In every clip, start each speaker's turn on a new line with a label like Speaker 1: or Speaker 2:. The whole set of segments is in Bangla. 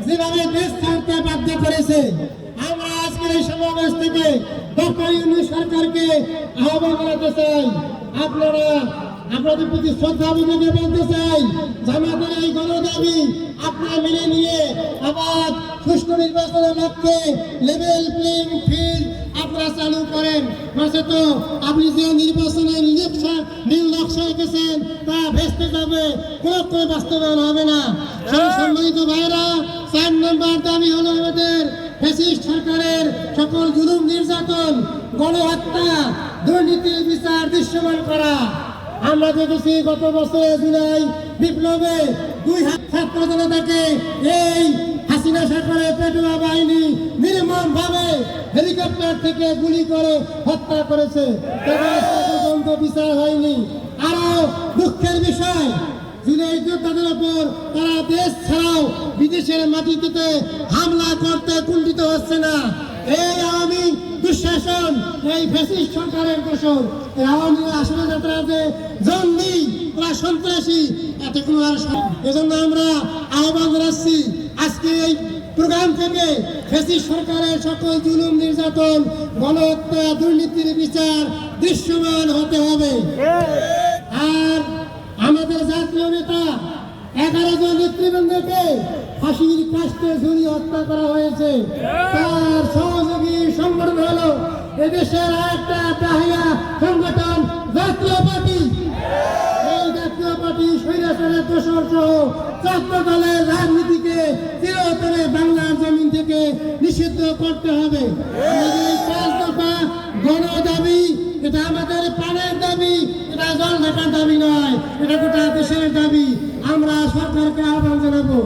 Speaker 1: যেভাবে দেশ ছাড়তে বাধ্য করেছে। আমরা আজকের এই সমাবেশ থেকে ডক্টর ইউনূস সরকারকে আহ্বান জানাতে চাই, আপনারা আপনাদের প্রতি শ্রদ্ধা বুঝে বলতে চাই, জামাতের এই গণদাবি আপনারা মেনে নিয়ে আবার সুষ্ঠু নির্বাচনের লক্ষ্যে লেভেল প্লেইং ফিল্ড আপনারা চালু করেন। মাসে তো আপনি যে নির্বাচনের নীল নকশা এঁকেছেন তা ভেস্তে যাবে, কোনো বাস্তবায়ন হবে না। সম্মানিত ভাইরা, 4 নম্বর দাবি হলো আমাদের ফ্যাসিস্ট সরকারের সকল জুলুম নির্যাতন, গণহত্যা, দুর্নীতির বিচার দৃশ্যমান করা। আমরা দেখেছি গত বছর জুলাই বিপ্লবে 2,000 ছাত্র জনতাকে এই হাসিনা সরকারের পেটুয়া বাহিনী নির্মম ভাবে হেলিকপ্টার থেকে গুলি করে হত্যা করেছে, পর্যন্ত বিচার হয়নি। আরো দুঃখের বিষয়, জুলাই যোদ্ধাদের ওপর তারা দেশ ছাড়াও বিদেশের মাটিতে হামলা করতে কুণ্ঠিত হচ্ছে না। এই আওয়ামী দুঃশাসন, এই ফ্যাসিস্ট সরকারের দোষর। আওয়ামী আসলে যাত্রা যে জঙ্গি, ওরা সন্ত্রাসী, এতে কোনো আর। এজন্য আমরা আহ্বান জানাচ্ছি, আজকে এই প্রোগ্রাম থেকে ফ্যাসিস্ট সরকারের সকল জুলুম নির্যাতন, গণহত্যা, দুর্নীতির বিচার দৃশ্যমান হতে হবে। আর আমাদের জাতীয় নেতা 11 জন নেতৃবৃন্দকে ফাঁসির কাস্টে ঝুলিয়ে হত্যা করা হয়েছে। তার সহযোগী সংগঠন হলো এদেশের আরেকটা দাহিয়া সংগঠন জাতীয় পার্টি। এই জাতীয় পার্টি স্বৈরাচারের দোষর সহ ছাত্র দলের রাজনীতিকে চিরতরে বাংলার জমিন থেকে নিষিদ্ধ করতে হবে। আমাদের এই 5 দফা গণদাবি, এটা আমাদের প্রাণের দাবি, এটা জল ঢাকার দাবি নয়, এটা গোটা দেশের দাবি। আমরা সরকারকে আহ্বান জানাবো,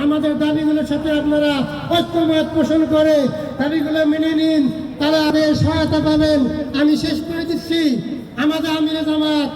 Speaker 1: আমাদের দাবিগুলোর সাথে আপনারা ঐক্যমত পোষণ করে দাবিগুলো মেনে নিন, তারা সহায়তা পাবেন। আমি শেষ করে দিচ্ছি, আমাদের আমিরে জামাত